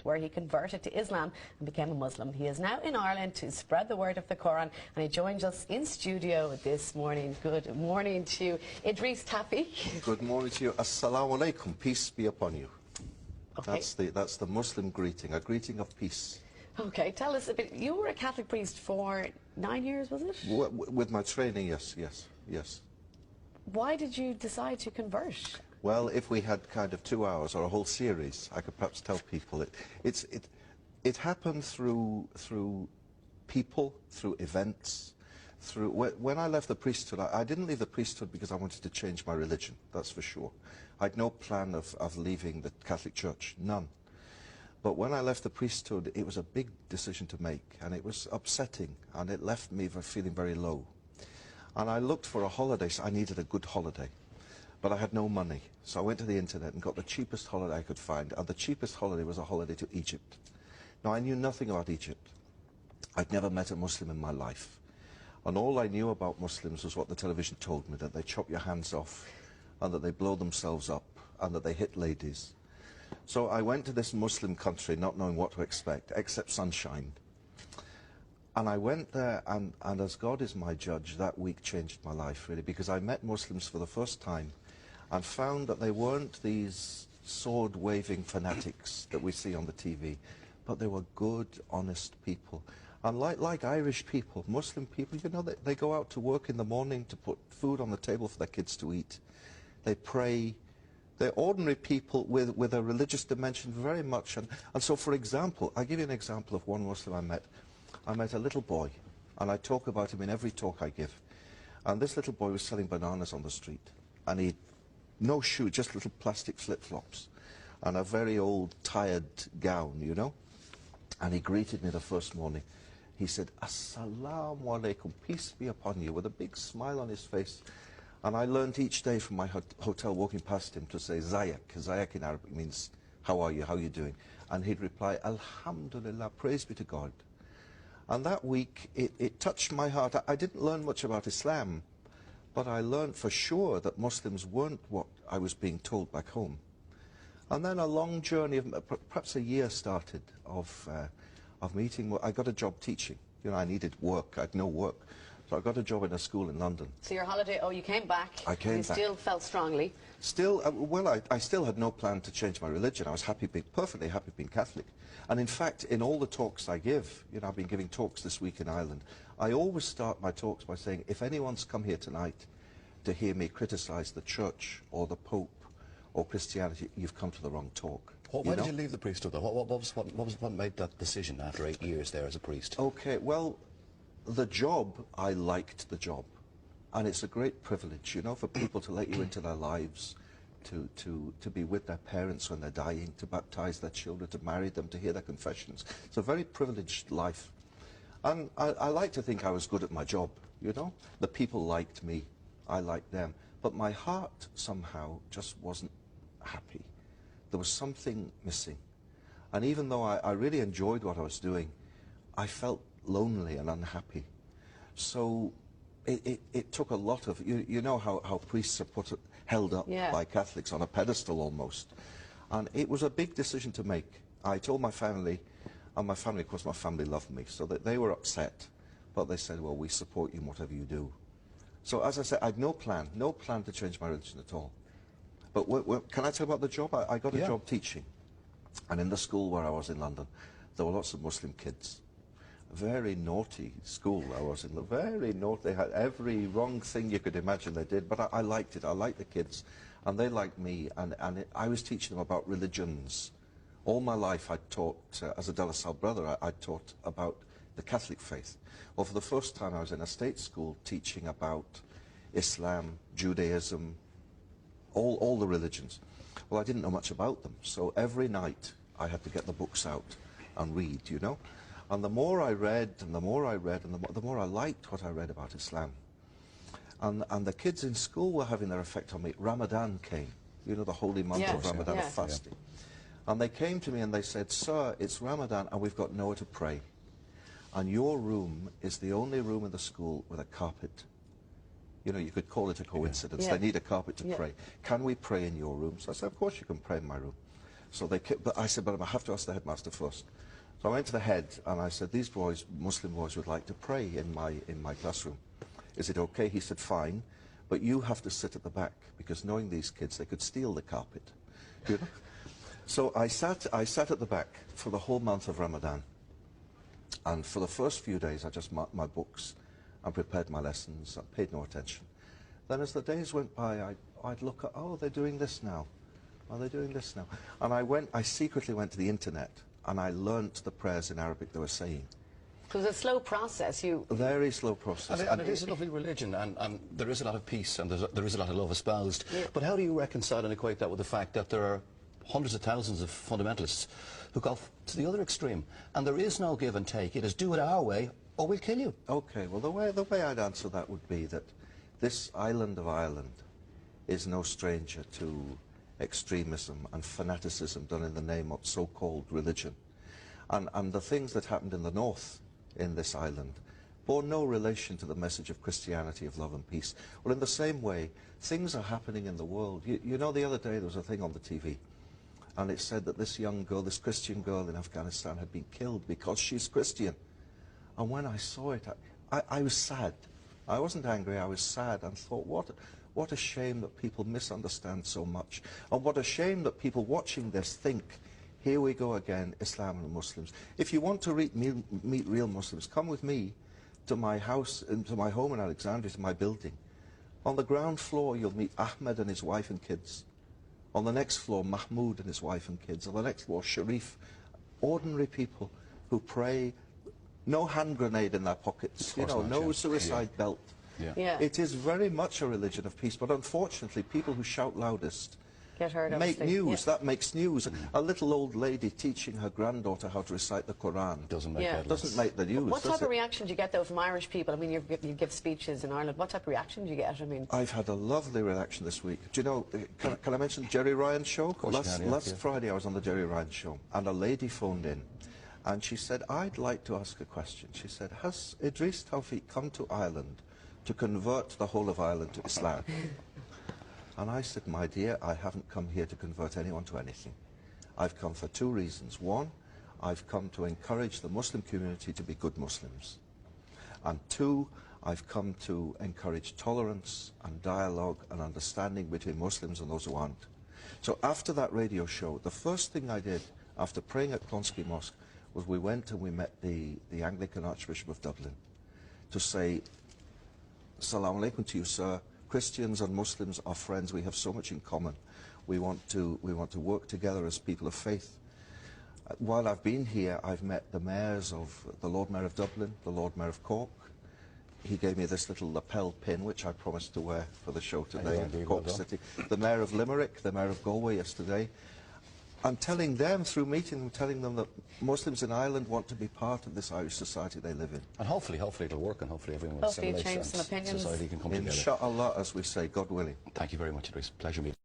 where he converted to Islam and became a Muslim. He is now in Ireland to spread the word of the Quran, and he joins us in studio this morning. Good morning to Idris Tafi. Good morning to you. Assalamu alaikum. Peace be upon you. Okay. That's the Muslim greeting, a greeting of peace. Okay, tell us a bit. You were a Catholic priest for 9 years, was it? With my training, yes. Why did you decide to convert? Well, if we had kind of 2 hours or a whole series, I could perhaps tell people it happened through people, through events, when I left the priesthood. I didn't leave the priesthood because I wanted to change my religion, that's for sure. I had no plan of leaving the Catholic Church, none. But when I left the priesthood, it was a big decision to make, and it was upsetting, and it left me feeling very low. And I looked for a holiday, so I needed a good holiday. But I had no money, so I went to the internet and got the cheapest holiday I could find, and the cheapest holiday was a holiday to Egypt. Now, I knew nothing about Egypt. I'd never met a Muslim in my life. And all I knew about Muslims was what the television told me, that they chop your hands off, and that they blow themselves up, and that they hit ladies. So I went to this Muslim country not knowing what to expect, except sunshine. And I went there, and as God is my judge, that week changed my life, really, because I met Muslims for the first time and found that they weren't these sword-waving fanatics that we see on the TV, but they were good, honest people. And like Irish people, Muslim people, you know, they go out to work in the morning to put food on the table for their kids to eat. They pray. They're ordinary people with a religious dimension very much. And so, for example, I'll give you an example of one Muslim I met. I met a little boy, and I talk about him in every talk I give. And this little boy was selling bananas on the street. And he, no shoe, just little plastic flip-flops. And a very old, tired gown, you know. And he greeted me the first morning. He said, Assalamu alaikum, peace be upon you, with a big smile on his face. And I learned each day from my hotel walking past him to say Zayak. Zayak in Arabic means, how are you, how are you doing? And he'd reply, Alhamdulillah, praise be to God. And that week, it touched my heart. I didn't learn much about Islam, but I learned for sure that Muslims weren't what I was being told back home. And then a long journey, of perhaps a year started, of meeting. I got a job teaching. You know, I needed work. I had no work. So I got a job in a school in London. So your holiday, you came back. I came back. You still felt strongly. Still, I still had no plan to change my religion. I was perfectly happy being Catholic. And in fact, in all the talks I give, you know, I've been giving talks this week in Ireland, I always start my talks by saying, if anyone's come here tonight to hear me criticize the church or the Pope or Christianity, you've come to the wrong talk. Why did you leave the priesthood, though? What made that decision after 8 years there as a priest? Okay, well, the job, I liked the job. And it's a great privilege, you know, for people to let you into their lives, to be with their parents when they're dying, to baptize their children, to marry them, to hear their confessions. It's a very privileged life. And I like to think I was good at my job, you know. The people liked me, I liked them. But my heart somehow just wasn't happy. There was something missing. And even though I really enjoyed what I was doing, I felt lonely and unhappy. So it took a lot of, you know how priests are held up by Catholics on a pedestal almost. And it was a big decision to make. I told my family, and my family, of course, my family loved me, so that they were upset. But they said, well, we support you in whatever you do. So as I said, I had no plan to change my religion at all. But can I tell you about the job? I got a job teaching. And in the school where I was in London, there were lots of Muslim kids. Very naughty school I was in. Very naughty. They had every wrong thing you could imagine they did. But I liked it. I liked the kids. And they liked me. And I was teaching them about religions. All my life I taught, as a De La Salle brother, I taught about the Catholic faith. Well, for the first time I was in a state school teaching about Islam, Judaism, all the religions. Well, I didn't know much about them. So every night I had to get the books out and read, you know. And the more I read, and the more I read, and the more I liked what I read about Islam. And the kids in school were having their effect on me. Ramadan came, you know, the holy month of Ramadan, of fasting. And they came to me and they said, sir, it's Ramadan and we've got nowhere to pray. And your room is the only room in the school with a carpet. You know, you could call it a coincidence. They need a carpet to pray. Can we pray in your room? So I said, of course you can pray in my room. So but I said, but I have to ask the headmaster first. So I went to the head and I said, these boys, Muslim boys, would like to pray in my classroom. Is it okay? He said, fine, but you have to sit at the back, because knowing these kids, they could steal the carpet. You know? So I sat at the back for the whole month of Ramadan. And for the first few days, I just marked my books and prepared my lessons. I paid no attention. Then as the days went by, I'd look at, oh, they're doing this now. Oh, they're doing this now. And I secretly went to the internet and I learnt the prayers in Arabic they were saying. It was a slow process. Very slow process. And it is a lovely religion, and there is a lot of peace, and there is a lot of love espoused. Yeah. But how do you reconcile and equate that with the fact that there are hundreds of thousands of fundamentalists who go to the other extreme, and there is no give and take? It is do it our way, or we'll kill you. Okay, well, the way I'd answer that would be that this island of Ireland is no stranger to extremism and fanaticism done in the name of so-called religion. And the things that happened in the north in this island bore no relation to the message of Christianity, of love and peace. Well, in the same way, things are happening in the world. You know, the other day there was a thing on the TV, and it said that this young girl, this Christian girl in Afghanistan, had been killed because she's Christian. And when I saw it, I was sad. I wasn't angry, I was sad, and thought, what a shame that people misunderstand so much. And what a shame that people watching this think, here we go again, Islam and Muslims. If you want to meet real Muslims, come with me to my house, to my home in Alexandria, to my building. On the ground floor, you'll meet Ahmed and his wife and kids. On the next floor, Mahmoud and his wife and kids. On the next floor, Sharif. Ordinary people who pray, no hand grenade in their pockets, you know, no suicide belt. Yeah. Yeah. It is very much a religion of peace, but unfortunately, people who shout loudest Get hurt, make obviously. news. Yeah. That makes news. A little old lady teaching her granddaughter how to recite the Quran Doesn't make Yeah. headlines. doesn't make the news. What does type of it? reaction do you get, though, from Irish people? I mean, you give speeches in Ireland. What type of reaction do you get? I mean, I've had a lovely reaction this week. Do you know, can I mention Jerry Ryan's show? Last Friday I was on the Jerry Ryan show, and a lady phoned in, and she said, I'd like to ask a question. She said, has Idris Tawfiq come to Ireland to convert the whole of Ireland to Islam? And I said, my dear, I haven't come here to convert anyone to anything. I've come for two reasons. One, I've come to encourage the Muslim community to be good Muslims. And two, I've come to encourage tolerance and dialogue and understanding between Muslims and those who aren't. So after that radio show, the first thing I did after praying at Clonskeagh Mosque was we went and we met the Anglican Archbishop of Dublin to say, Assalamu alaikum to you, sir. Christians and Muslims are friends. We have so much in common. We want to work together as people of faith. While I've been here, I've met the mayors of the Lord Mayor of Dublin, the Lord Mayor of Cork. He gave me this little lapel pin, which I promised to wear for the show today in Cork City. The Mayor of Limerick, the Mayor of Galway yesterday. I'm telling them, through meeting them, telling them that Muslims in Ireland want to be part of this Irish society they live in. And hopefully it'll work, and hopefully everyone will Hopefully assimilate change some and opinions. society can come together. Inshallah, as we say, God willing. Thank you very much, Idris. Pleasure meeting.